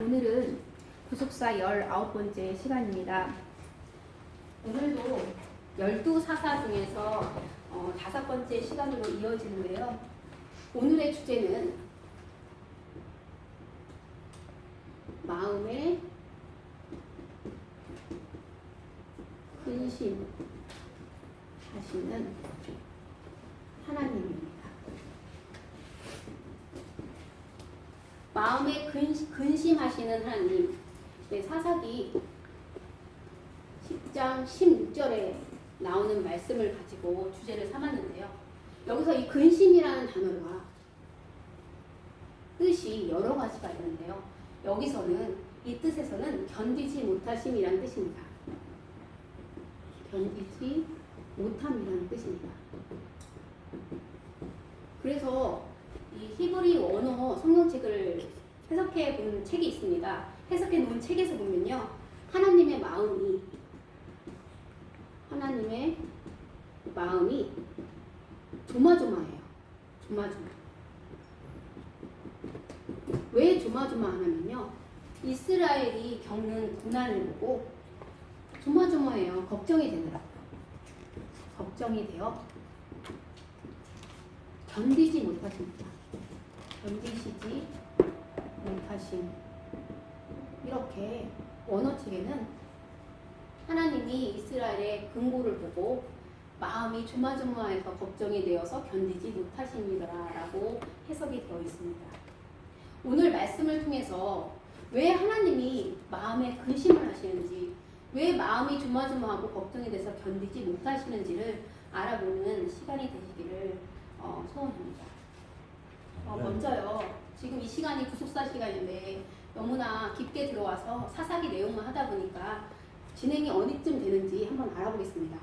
오늘은 구속사 19번째 시간입니다. 오늘도 12사사 중에서 5번째 시간으로 이어지는데요. 오늘의 주제는 마음의 근심 하시는 하나님입니다. 마음에 근심하시는 하나님. 사사기 10장 16절에 나오는 말씀을 가지고 주제를 삼았는데요. 여기서 이 근심이라는 단어가 뜻이 여러 가지가 있는데요. 여기서는 이 뜻에서는 견디지 못하심이라는 뜻입니다. 견디지 못함이라는 뜻입니다. 그래서 이 히브리 원어 성경책을 해석해 본 책이 있습니다. 해석해 놓은 책에서 보면요, 하나님의 마음이 조마조마해요. 조마조마. 왜 조마조마하냐면요, 이스라엘이 겪는 고난을 보고 조마조마해요. 걱정이 되더라고요. 걱정이 되어 견디지 못하십니다. 견디시지 못하심. 이렇게 원어책에는 하나님이 이스라엘의 근고를 보고 마음이 조마조마해서 걱정이 되어서 견디지 못하심이라고 해석이 되어 있습니다. 오늘 말씀을 통해서 왜 하나님이 마음에 근심을 하시는지, 왜 마음이 조마조마하고 걱정이 돼서 견디지 못하시는지를 알아보는 시간이 되시기를 소원합니다. 먼저요, 지금 이 시간이 구속사 시간인데 너무나 깊게 들어와서 사사기 내용만 하다 보니까 진행이 어디쯤 되는지 한번 알아보겠습니다.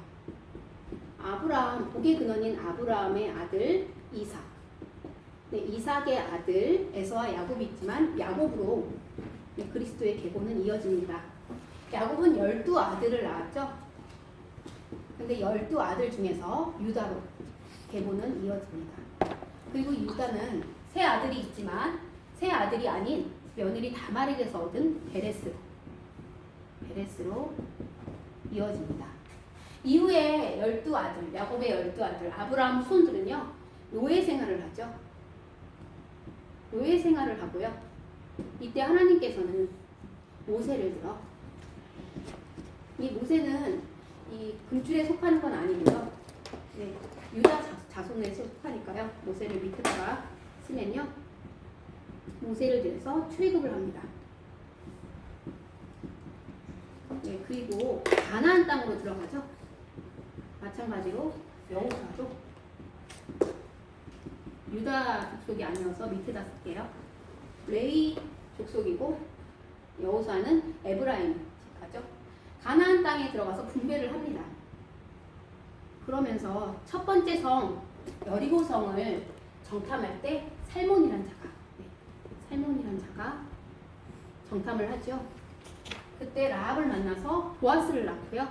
복의 근원인 아브라함의 아들 이삭. 이삭의 아들 에서와 야곱이 있지만 야곱으로 그리스도의 계보는 이어집니다. 야곱은 12아들을 낳았죠. 근데 12아들 중에서 유다로 계보는 이어집니다. 그리고 유다는 세 아들이 있지만 세 아들이 아닌 며느리 다말에게서 얻은 베레스로 이어집니다. 이후에 12아들, 야곱의 12아들, 아브라함 후손들은요, 노예 생활을 하죠. 노예 생활을 하고요. 이때 하나님께서는 모세를 들어, 이 모세는 이 금줄에 속하는 건 아니고요. 유다 자손에 속하니까요. 모세를 밑에다가 쓰면요, 모세를 들여서 출애굽을 합니다. 그리고 가나안 땅으로 들어가죠. 마찬가지로 여호수아도 유다 족속이 아니어서 밑에다 쓸게요. 레위 족속이고 여호수아는 에브라임 집 가죠. 가나안 땅에 들어가서 분배를 합니다. 그러면서 첫 번째 성 여리고 성을 정탐할 때 살몬이란 자가 정탐을 하죠. 그때 라합을 만나서 보아스를 낳고요.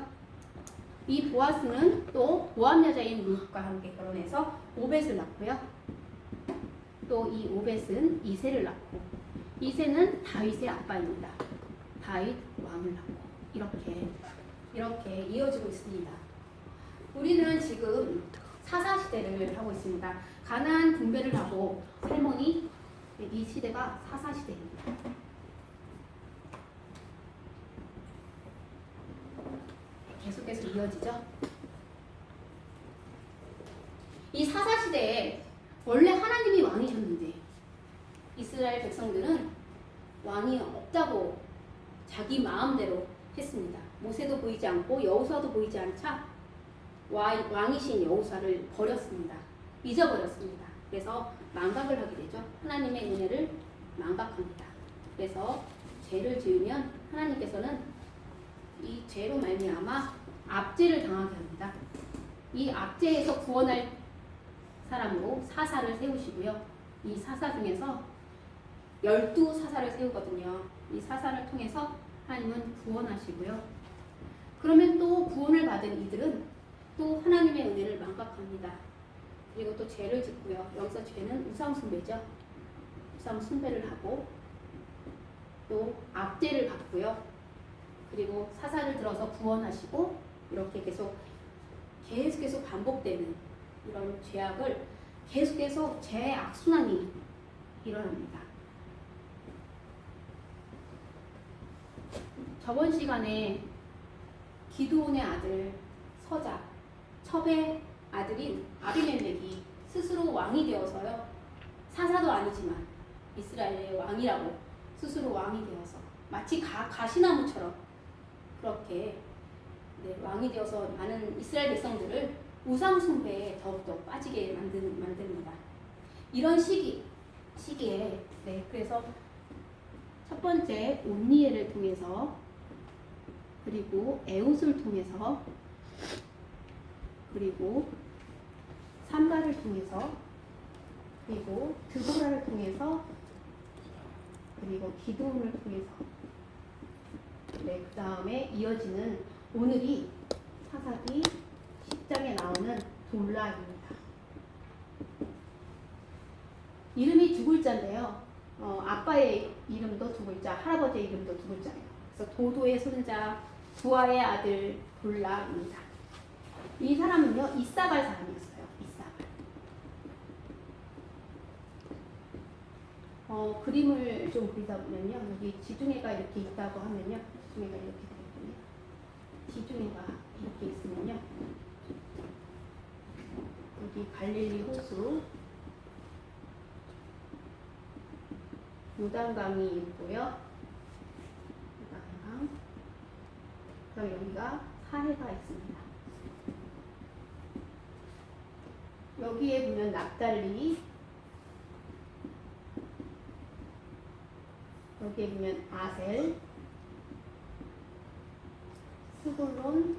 이 보아스는 또 모압 여자인 룻과 함께 결혼해서 오벳을 낳고요. 또 이 오벳은 이새를 낳고, 이새는 다윗의 아빠입니다. 다윗 왕을 낳고, 이렇게 이어지고 있습니다. 우리는 지금 사사 시대를 하고 있습니다. 가나안 분배를 하고 살몬이, 이 시대가 사사 시대입니다. 계속해서 이어지죠. 이 사사 시대에 원래 하나님이 왕이셨는데 이스라엘 백성들은 왕이 없다고 자기 마음대로 했습니다. 모세도 보이지 않고 여호수아도 보이지 않자 왕이신 여호수아를 버렸습니다. 잊어버렸습니다. 그래서 망각을 하게 되죠. 하나님의 은혜를 망각합니다. 그래서 죄를 지으면 하나님께서는 이 죄로 말미암아 압제를 당하게 합니다. 이 압제에서 구원할 사람으로 사사를 세우시고요. 이 사사 중에서 12사사를 세우거든요. 이 사사를 통해서 하나님은 구원하시고요. 그러면 또 구원을 받은 이들은 또 하나님의 은혜를 망각합니다. 그리고 또 죄를 짓고요. 여기서 죄는 우상 숭배죠. 우상 숭배를 하고 또 압제를 받고요. 그리고 사사를 들어서 구원하시고 이렇게 계속해서 반복되는 이런 죄악을 계속해서 재악순환이 일어납니다. 저번 시간에 기드온의 아들 서자, 첩의 아들인 아비멜렉이 스스로 왕이 되어서요. 사사도 아니지만 이스라엘의 왕이라고 스스로 왕이 되어서 마치 가시나무처럼 그렇게 왕이 되어서 많은 이스라엘 백성들을 우상 숭배에 더욱더 빠지게 만듭니다. 이런 시기에 그래서 첫 번째 온니엘을 통해서 그리고 에웃을 통해서 그리고 삼가를 통해서 그리고 드보라를 통해서 그리고 기드온을 통해서 그 다음에 이어지는 오늘이 사사기 10장에 나오는 돌라입니다. 이름이 두 글자인데요. 아빠의 이름도 두 글자, 할아버지의 이름도 두 글자예요. 그래서 도도의 손자, 부하의 아들 돌라입니다. 이 사람은요, 이사갈 사람이었어요. 그림을 좀 그리다 보면요, 여기 지중해가 이렇게 있다고 하면요, 지중해가 이렇게 되거든요. 지중해가 이렇게 있으면요, 여기 갈릴리 호수, 요단강이 있고요. 요단강. 그다음 여기가 사해가 있습니다. 여기에 보면 납달리, 여기에 보면 아셀, 스불론,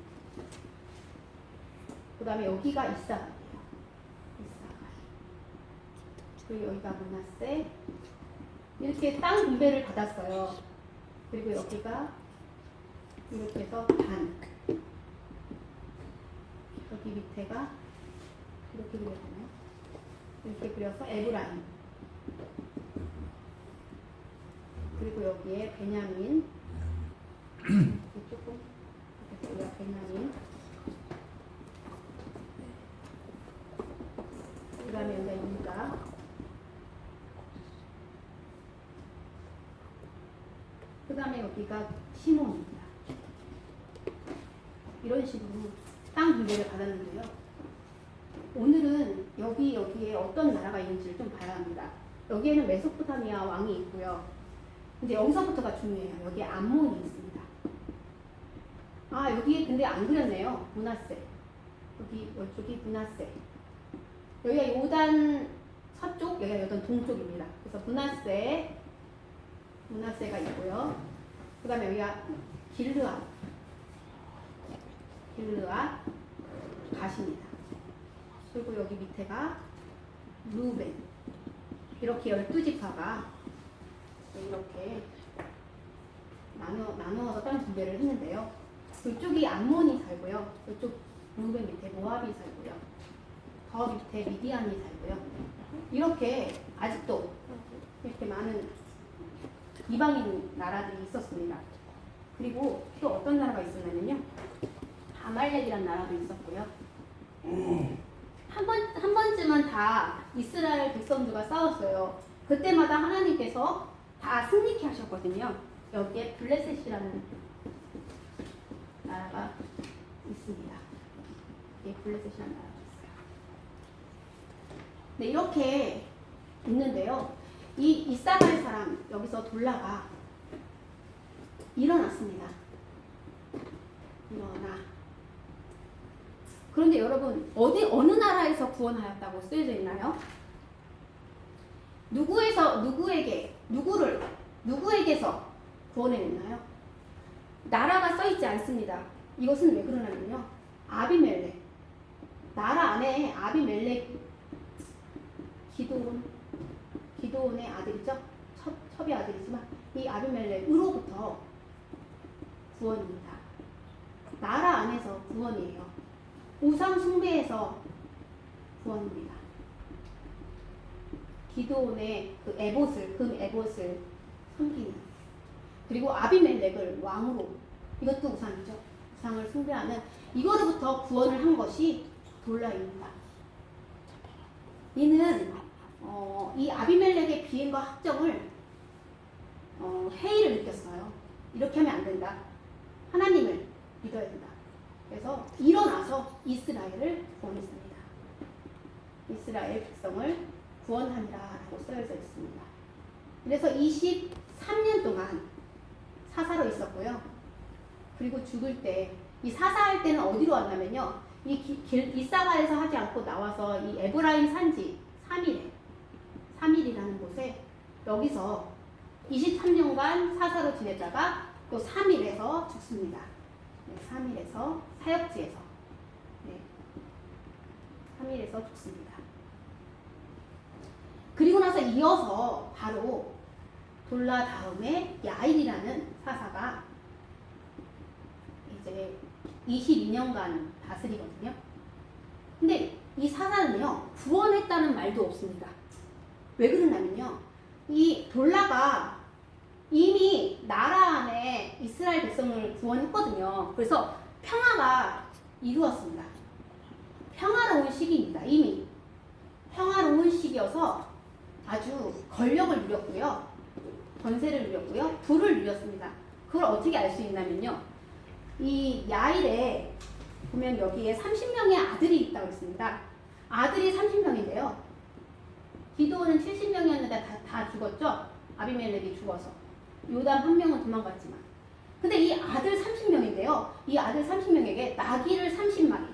그 다음에 여기가 이사갈이에요. 이사갈. 그리고 여기가 므낫세. 이렇게 땅 분배를 받았어요. 그리고 여기가 이렇게 해서 단. 여기 밑에가 이렇게 그려지나요? 이렇게 그려서 에브라임. 그리고 여기에 베냐민. 조금 여기가 베냐민. 그 다음에 여기가 유다. 그 다음에 여기가 시몬입니다. 이런 식으로 땅 분배를 받았는데요. 오늘은 여기에 어떤 나라가 있는지를 좀 봐야 합니다. 여기에는 메소포타미아 왕이 있고요. 근데 여기서부터가 중요해요. 여기에 암몬이 있습니다. 여기에 근데 안 그렸네요. 므낫세. 이쪽이 므낫세. 여기가 요단 서쪽, 여기가 요단 동쪽입니다. 그래서 므낫세가 있고요. 그 다음에 여기가 길르앗 가십니다. 그리고 여기 밑에가 루벤. 이렇게 12지파가 이렇게 나누어서 땅 분배를 했는데요. 이쪽이 암몬이 살고요. 이쪽 루벤 밑에 모압이 살고요. 더 밑에 미디안이 살고요. 이렇게 아직도 이렇게 많은 이방인 나라들이 있었습니다. 그리고 또 어떤 나라가 있었냐면요. 아말렉이라는 나라도 있었고요. 한 번쯤은 다 이스라엘 백성들과 싸웠어요. 그때마다 하나님께서 다 승리케 하셨거든요. 여기에 블레셋이라는 나라가 있습니다. 여기에 블레셋이라는 나라가 있어요. 네, 이렇게 있는데요. 이 이사갈 사람, 여기서 돌라가 일어났습니다. 일어나. 그런데 여러분, 어느 나라에서 구원하였다고 쓰여져 있나요? 누구에게서 구원해냈나요? 나라가 써있지 않습니다. 이것은 왜 그러냐면요. 아비멜렉. 나라 안에 아비멜렉, 기드온의 아들이죠. 첩의 아들이지만 이 아비멜렉으로부터 구원입니다. 나라 안에서 구원이에요. 우상 숭배에서 구원입니다. 기드온의 금 에봇을 섬기는 그리고 아비멜렉을 왕으로, 이것도 우상이죠. 우상을 숭배하는 이거로부터 구원을 한 것이 돌라입니다. 이는 이 아비멜렉의 비행과 학정을 회의를 느꼈어요. 이렇게 하면 안 된다. 하나님을 믿어야 된다. 그래서 일어나서 이스라엘을 구원했습니다. 이스라엘 백성을 구원하니라라고 쓰여져 있습니다. 그래서 23년 동안 사사로 있었고요. 그리고 죽을 때, 이 사사할 때는 어디로 왔냐면요, 이사가에서 하지 않고 나와서 이 에브라임 산지 3일이라는 곳에, 여기서 23년간 사사로 지내다가 또 3일에서 죽습니다. 네, 3일에서 사역지에서 3일에서 죽습니다. 그리고 나서 이어서 바로 돌라 다음에 야일이라는 사사가 이제 22년간 다스리거든요. 근데 이 사사는요, 구원했다는 말도 없습니다. 왜 그러냐면요, 이 돌라가 이미 나라 안에 이스라엘 백성을 구원했거든요. 그래서 평화가 이루었습니다. 평화로운 시기입니다. 이미 평화로운 시기여서 아주 권력을 누렸고요, 권세를 누렸고요, 부를 누렸습니다. 그걸 어떻게 알 수 있냐면요, 이 야일에 보면 여기에 30명의 아들이 있다고 했습니다. 아들이 30명인데요. 기드온은 70명이었는데 다 죽었죠. 아비멜렉이 죽어서. 요담 한 명은 도망갔지만. 근데 이 아들 30명인데요. 이 아들 30명에게 나귀를 30마리.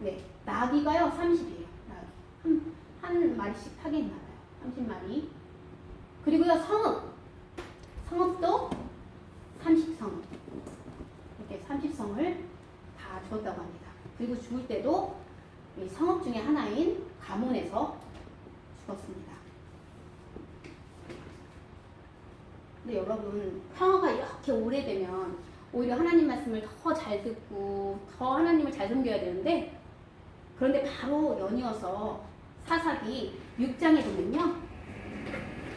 네, 나귀가요 30이에요. 나귀. 한 마리씩 타긴 나가요. 30마리. 그리고요 성읍도 30성읍. 이렇게 30성을 다 주었다고 합니다. 그리고 죽을 때도 이 성읍 중에 하나인 가문에서 죽었습니다. 근데 여러분, 평화가 이렇게 오래되면 오히려 하나님 말씀을 더 잘 듣고 더 하나님을 잘 섬겨야 되는데, 그런데 바로 연이어서 사사기 6장에 보면요,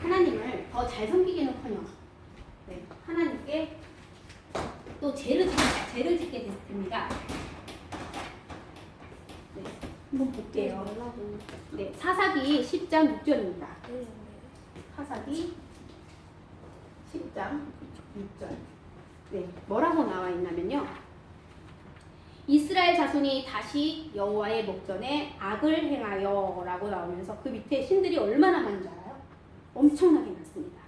하나님을 더 잘 섬기기는커녕 하나님께 또 죄를 짓게 됩니다. 네, 한번 볼게요. 네, 사사기 10장 6절입니다. 사사기 10장 6절. 네, 뭐라고 나와 있냐면요, 이스라엘 자손이 다시 여호와의 목전에 악을 행하여 라고 나오면서 그 밑에 신들이 얼마나 많은지 알아요? 엄청나게 많습니다.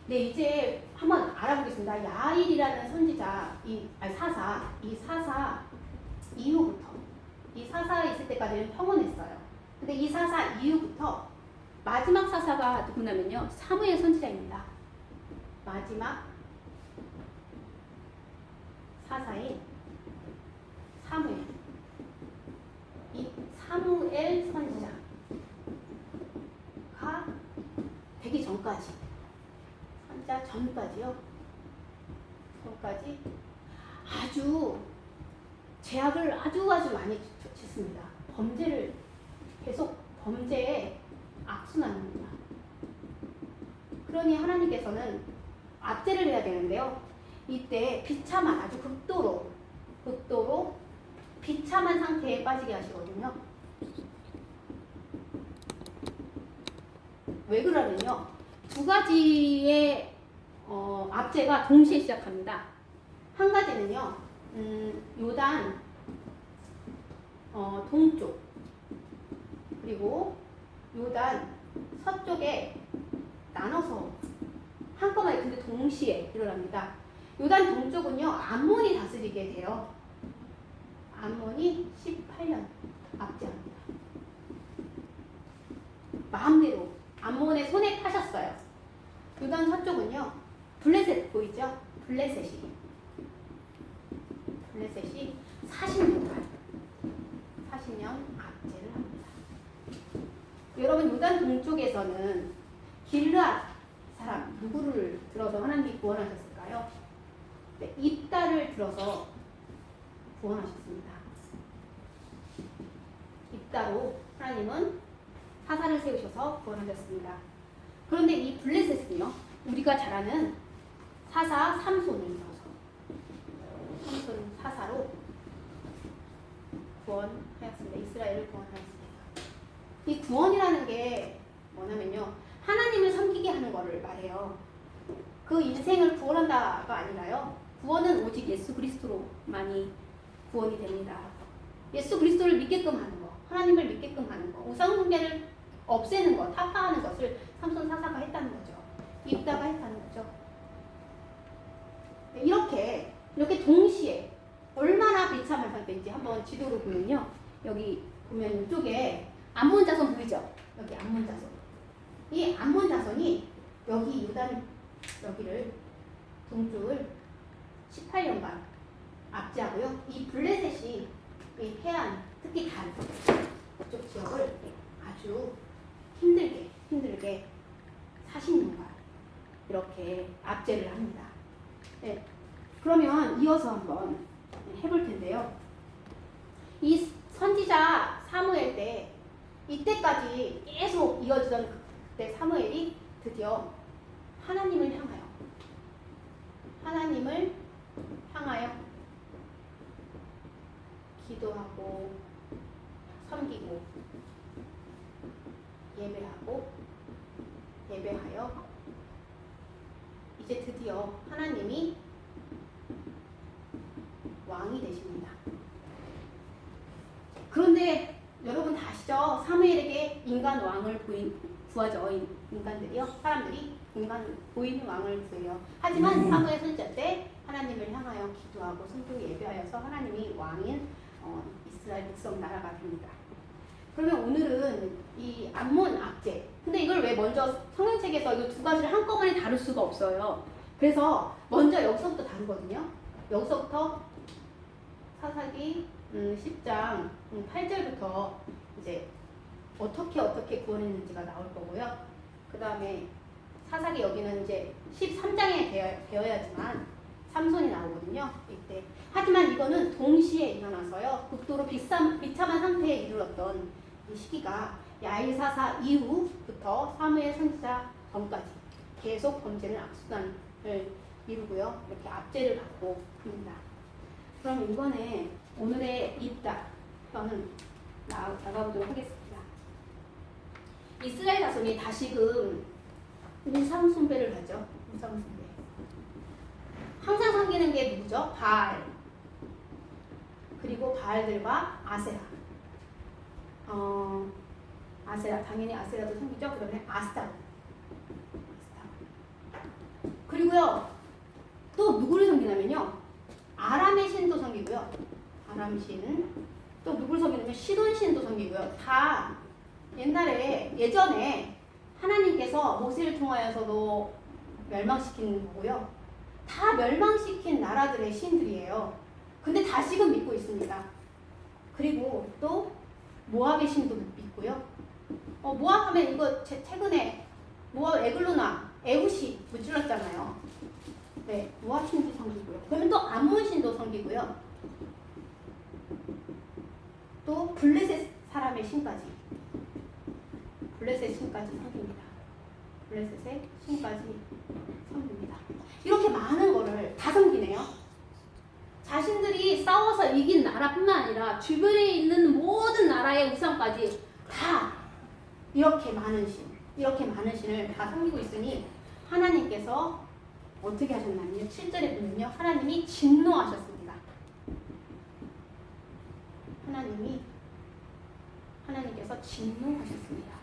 네, 이제 한번 알아보겠습니다. 야일이라는 선지자, 이 사사 이후부터, 이 사사 있을 때까지는 평온했어요. 근데 이 사사 이후부터 마지막 사사가 누구냐면요, 사무엘 선지자입니다. 마지막 사사인 사무엘. 이 사무엘 선지자가 되기 전까지, 선지자 전까지요, 전까지 아주 죄악을 아주 많이 짓습니다. 범죄를 계속 범죄에 악순환입니다. 그러니 하나님께서는 압제를 해야 되는데요, 이때 비참한, 아주 극도로 비참한 상태에 빠지게 하시거든요. 왜 그러냐면요, 두 가지의 압제가 동시에 시작합니다. 한 가지는요, 요단 동쪽, 그리고 요단 서쪽에 나눠서 한꺼번에, 근데 동시에 일어납니다. 요단 동쪽은요, 암몬이 다스리게 돼요. 암몬이 18년 압제합니다. 마음대로 암몬의 손에 타셨어요. 요단 서쪽은요, 블레셋 보이죠? 블레셋이 40년 압제를 합니다. 여러분, 요단 동쪽에서는 길르앗 사람 누구를 들어서 하나님이 구원하셨을까요? 네, 입다를 들어서 구원하셨습니다. 입다로 하나님은 사사를 세우셔서 구원하셨습니다. 그런데 이 블레셋은요, 우리가 잘 아는 사사 삼손이 있어서 삼손 사사로 구원하였습니다. 이스라엘을 구원하였습니다. 이 구원이라는 게 뭐냐면요, 하나님을 섬기게 하는 거를 말해요. 그 인생을 구원한다가 아니라요, 구원은 오직 예수 그리스도로만이 구원이 됩니다. 예수 그리스도를 믿게끔 하는 거, 하나님을 믿게끔 하는 거, 우상 숭배를 없애는 것, 타파하는 것을 삼손 사사가 했다는 거죠. 입다가 했다는 거죠. 이렇게 동시에 얼마나 비참한 상태인지 한번 지도로 보면요, 여기 보면 이쪽에 암몬 자손 보이죠? 여기 암몬 자손. 이 암몬 자손이 여기 유단 여기를 동쪽을 18년간 압제하고요. 이 블레셋이 이 해안, 특히 단 이쪽 지역을 아주 힘들게 40년간 이렇게 압제를 합니다. 네. 그러면 이어서 한번 해볼 텐데요. 이 선지자 사무엘 때 이때까지 계속 이어지던 그때 사무엘이 드디어 하나님을 향하여 기도하고 섬기고 예배하여 이제 드디어 하나님이 왕이 되십니다. 그런데 여러분 다 아시죠? 사무엘에게 인간 왕을 구하죠. 인간들이요. 사람들이 인간 보이는 왕을 구해요. 하지만 사무엘 선지자 때 하나님을 향하여 기도하고 섬기고 예배하여서 하나님이 왕인 이스라엘 백성 나라가 됩니다. 그러면 오늘은 이 암몬 압제. 근데 이걸 왜 먼저 성경책에서 이 두 가지를 한꺼번에 다룰 수가 없어요. 그래서 먼저 여기서부터 다루거든요. 여기서부터 사사기 10장 8절부터 이제 어떻게 구원했는지가 나올 거고요. 그 다음에 사사기 여기는 이제 13장에 되어야지만 삼손이 나오거든요. 이때. 하지만 이거는 동시에 일어나서요. 극도로 비참한 상태에 이르렀던 이 시기가 야일 사사 이후부터 사무엘 선지자 전까지 계속 범죄는 악순환을 이루고요. 이렇게 압제를 받고 합니다. 그럼 이번에 오늘의 입다 편은 나가보도록 하겠습니다. 이스라엘 자손이 다시금 우상 숭배를 하죠. 우상 숭배. 항상 섬기는 게 누구죠? 바알. 그리고 바알들과 아세라. 아세라, 당연히 아세라도 섬기죠. 그다음에 아스타로. 그리고요, 또 누구를 섬기냐면요, 아람의 신도 섬기고요. 아람 신. 또 누구를 섬기냐면 시돈 신도 섬기고요. 다 예전에 하나님께서 모세를 통하여서도 멸망시킨 거고요. 다 멸망시킨 나라들의 신들이에요. 근데 다시금 믿고 있습니다. 그리고 또 모압의 신도 믿고요. 모압 하면 이거 최근에 모압 에글로나 에우시 무찔렀잖아요. 네, 모압 신도 섬기고요. 그러면 또 암몬 신도 섬기고요. 또 블레셋 사람의 신까지, 블레셋 신까지 섬깁니다. 블레셋의 신까지 섬깁니다. 이렇게 많은 거를 다 섬기네요. 자신들이 싸워서 이긴 나라뿐만 아니라 주변에 있는 모든 나라의 우상까지 다 이렇게 많은 신을 다 섬기고 있으니 하나님께서 어떻게 하셨냐면요. 7절에 보면요. 하나님이 진노하셨습니다. 하나님께서 진노하셨습니다.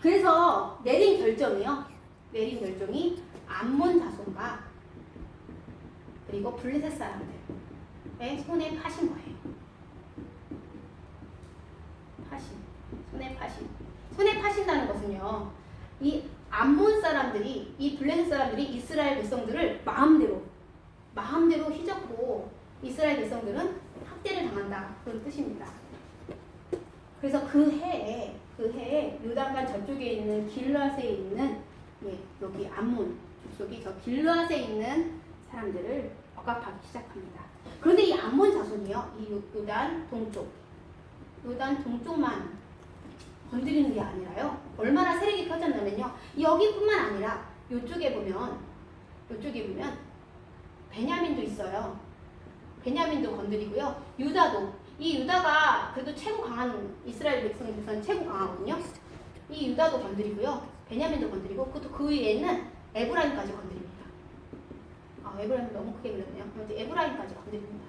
그래서 내린 결정이 암몬 자손과 그리고 블레셋 사람들의 손에 파신 거예요. 손에 파신다는 것은요, 이 암몬 사람들이, 이 블레셋 사람들이 이스라엘 백성들을 마음대로 휘젓고 이스라엘 백성들은 학대를 당한다, 그런 뜻입니다. 그래서 그 해에 요단강 저쪽에 있는 길르앗에 있는 여기 암몬 족속이 저 길르앗에 있는 사람들을 억압하기 시작합니다. 그런데 이 암몬 자손이요, 이 요단 동쪽만 건드리는 게 아니라요, 얼마나 세력이 펴졌냐면요, 여기뿐만 아니라 이쪽에 보면 이쪽에 보면 베냐민도 있어요. 베냐민도 건드리고요. 유다도. 이 유다가 그래도 최고 강한 이스라엘 백성 중에서는 최고 강하거든요. 이 유다도 건드리고요. 베냐민도 건드리고 그 위에는 에브라임까지 건드립니다. 에브라임 너무 크게 그렸네요. 이제 에브라임까지 건드립니다.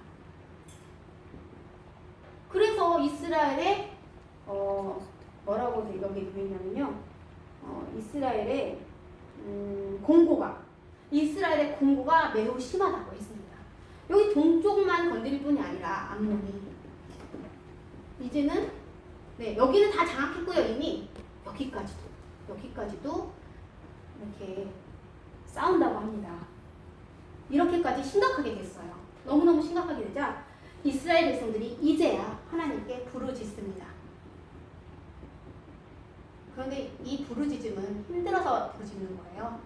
그래서 이스라엘의 뭐라고 여기 보이냐면요. 이스라엘의 이스라엘의 공고가 매우 심하다고 했습니다. 여기 동쪽만 건드릴 뿐이 아니라 암몬이 이제는 여기는 다 장악했고요. 이미 여기까지도 이렇게 싸운다고 합니다. 이렇게까지 심각하게 됐어요. 너무너무 심각하게 되자 이스라엘 백성들이 이제야 하나님께 부르짖습니다. 그런데 이 부르짖음은 힘들어서 부르짖는 거예요.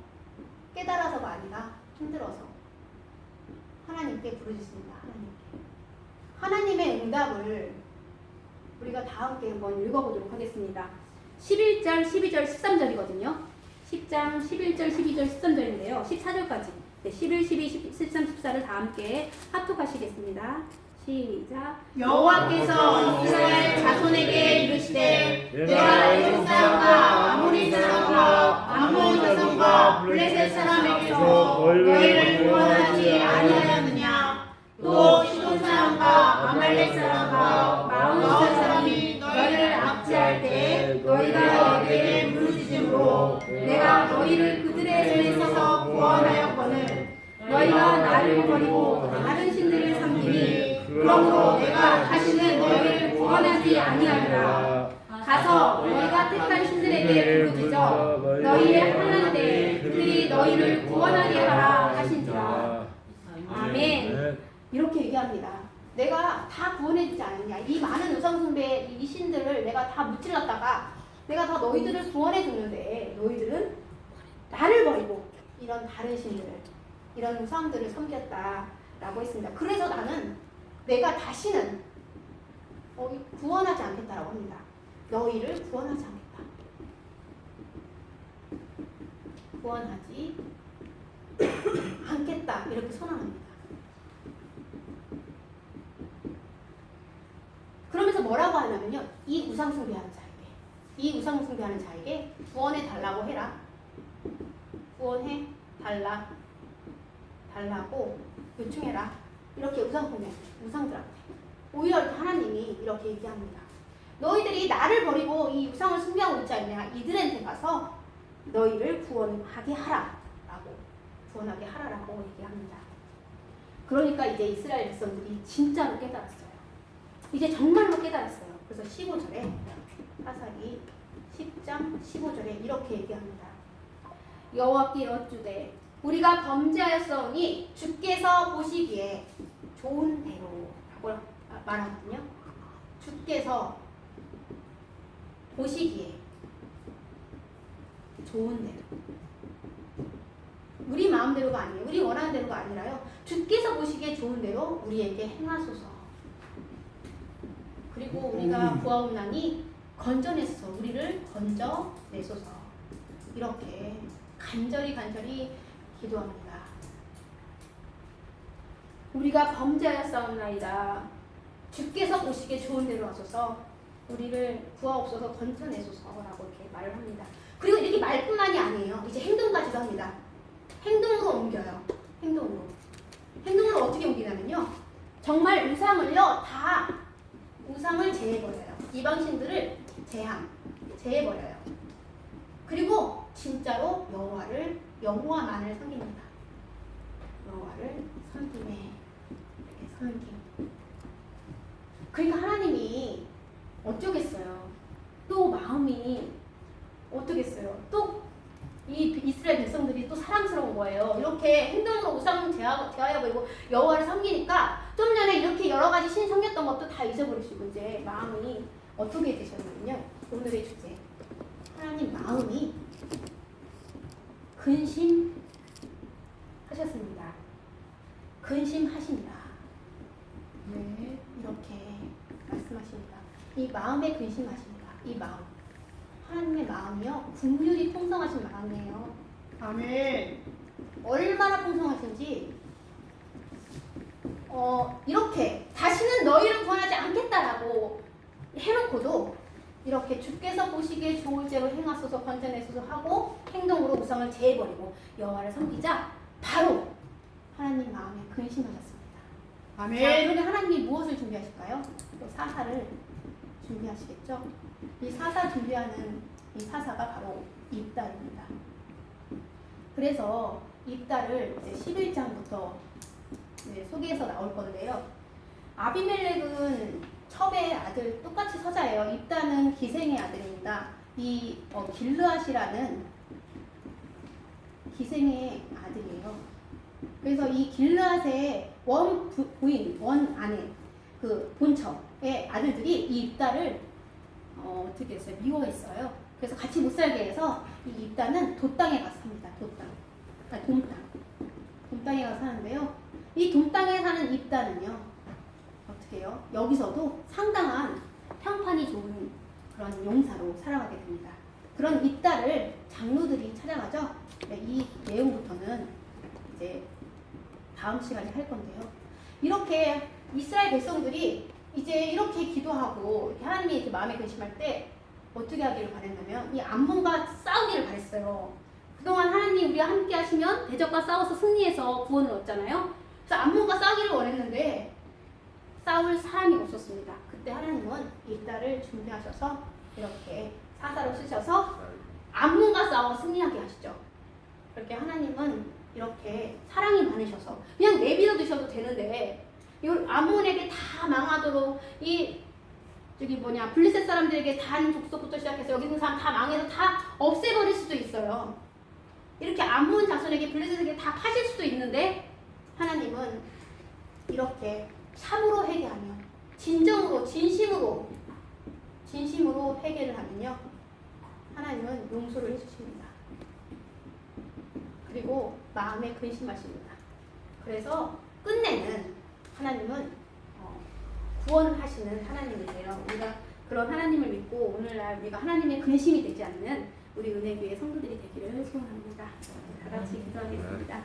깨달아서가 아니라 힘들어서 하나님께 부르짖습니다. 하나님의 응답을 우리가 다 함께 한번 읽어보도록 하겠습니다. 11절, 12절, 13절이거든요. 10장 11절, 12절, 13절인데요. 14절까지 11, 12, 13, 14를 다 함께 합독하시겠습니다. 시작. 여호와께서 이스라엘 자손에게 이르시되 내가 애굽 사람과 아모리 사람과 암몬 자손과 블레셋 사람에게서 너희를 구원하지 아니하였느냐. 또 시돈 사람과 아말렉 사람과 마온산 사람이 너희를 압제할 때 너희가 내게 부르짖음으로 내가 너희를 그들의 손에서 구원하였거늘 너희가 나를 버리고 다른 신들을 섬기니 그러므로 내가 다시는 너희를 구원하지 아니하리라. 가서 너희가 택한 신들에게 부르짖어 너희의 환난 때에 그들이 너희를 구원하게 하라 하신지라. 아멘. 이렇게 얘기합니다. 내가 다 구원해주지 않았냐. 이 많은 우상숭배 이 신들을 내가 다 무찔렀다가 내가 다 너희들을 구원해줬는데 너희들은 나를 버리고 이런 다른 신들을 이런 우상들을 섬겼다라고 했습니다. 그래서 나는 내가 다시는 구원하지 않겠다라고 합니다. 너희를 구원하지 않겠다. 구원하지 않겠다. 이렇게 선언합니다. 그러면서 뭐라고 하냐면요. 이 우상숭배하는 자에게 구원해 달라고 해라. 구원해 달라고 요청해라. 이렇게 우상들한테 오히려 하나님이 이렇게 얘기합니다. 너희들이 나를 버리고 이 우상을 숭배하고 있지 않냐. 이들한테 가서 너희를 구원하게 하라라고 얘기합니다. 그러니까 이제 이스라엘 백성들이 진짜로 깨달았어요. 이제 정말로 깨달았어요. 그래서 15절에 사사기 10장 15절에 이렇게 얘기합니다. 여호와께 이르시되 우리가 범죄하였사오니 주께서 보시기에 좋은 대로라고 말하거든요. 주께서 보시기에 좋은 대로. 우리 마음대로가 아니에요. 우리 원하는 대로가 아니라요. 주께서 보시기에 좋은 대로 우리에게 행하소서. 그리고 우리가 구하옵나니 건져내소서. 우리를 건져내소서. 이렇게 간절히 기도합니다. 우리가 범죄하였사옵나이다. 주께서 보시기에 좋은 대로 하소서. 우리를 구하옵소서. 건져내소서라고 이렇게 말을 합니다. 그리고 이렇게 말뿐만이 아니에요. 이제 행동까지도 합니다. 행동으로 옮겨요. 행동으로 어떻게 옮기냐면요. 정말 우상을 제해버려요. 이방신들을 제해버려요. 그리고 진짜로 여호와만을 섬깁니다. 여호와를 섬김. 그러니까 하나님이 어쩌겠어요. 또 마음이 어떠겠어요. 또 이 이스라엘 백성들이 또 사랑스러운 거예요. 이렇게 행동으로 우상 제하여버리고 여호와를 섬기니까 좀 전에 이렇게 여러 가지 신 섬겼던 것도 다 잊어버리시고 이제 마음이 어떻게 되셨냐면요. 오늘의 주제. 하나님 마음이 근심하셨습니다. 근심하신다. 네. 이렇게 말씀하십니다. 이 마음에 근심하십니다. 이 마음. 하나님의 마음이요. 긍휼이 풍성하신 마음이에요. 아멘. 얼마나 이렇게 다시는 너희를 구원하지 않겠다라고 해놓고도 이렇게 주께서 보시기에 좋을 대로 행하소서 건져내소서 하고 행동으로 우상을 제해버리고 여호와를 섬기자 바로 하나님 마음에 근심하셨습니다. 아멘. 자, 그러면 하나님이 무엇을 준비하실까요? 또 사사를 준비하시겠죠? 이 사사 준비하는 이 사사가 바로 입달입니다. 그래서 입달을 이제 11장부터 소개해서 나올 건데요. 아비멜렉은 첩의 아들 똑같이 서자예요. 입달은 기생의 아들입니다. 이 길르앗이라는 기생의 아들이에요. 그래서 이 길르앗의 원 부인, 원 아내, 그 본처의 아들들이 이 입달을 어떻게 했어요? 미워했어요. 그래서 같이 못 살게 해서 이 입달은 돛땅에 가서 삽니다. 돛땅, 아니 돔땅, 돔땅에 가서 사는데요. 이 돔땅에 사는 입달은요, 어떻게 해요? 여기서도 상당한 평판이 좋은 그런 용사로 살아가게 됩니다. 그런 입달을 장로들이 찾아가죠. 네, 이 내용부터는 이제 다음 시간에 할 건데요. 이렇게 이스라엘 백성들이 이제 이렇게 기도하고 이렇게 하나님이 이렇게 마음에 근심할 때 어떻게 하기를 바랬냐면 이 암몬과 싸우기를 바랬어요. 그동안 하나님 우리와 함께 하시면 대적과 싸워서 승리해서 구원을 얻잖아요. 그래서 암몬과 싸우기를 원했는데 싸울 사람이 없었습니다. 그때 하나님은 입달을 준비하셔서 이렇게 사사로 쓰셔서 암몬과 싸워 승리하게 하시죠. 그렇게 하나님은 이렇게 사랑이 많으셔서 그냥 내버려 두셔도 되는데 이걸 암몬에게 다 망하도록 이 블레셋 사람들에게 단 족속부터 시작해서 여기 있는 사람 다 망해서 다 없애버릴 수도 있어요. 이렇게 암몬 자손에게 블레셋에게 다 파실 수도 있는데 하나님은 이렇게 참으로 회개하며 진정으로 진심으로 회개를 하면요 하나님은 용서를 해주십니다. 그리고 마음에 근심하십니다. 그래서 끝내는 하나님은 구원을 하시는 하나님이세요. 우리가 그런 하나님을 믿고 오늘날 우리가 하나님의 근심이 되지 않는 우리 은혜교회 성도들이 되기를 소원합니다. 다 같이 기도하겠습니다.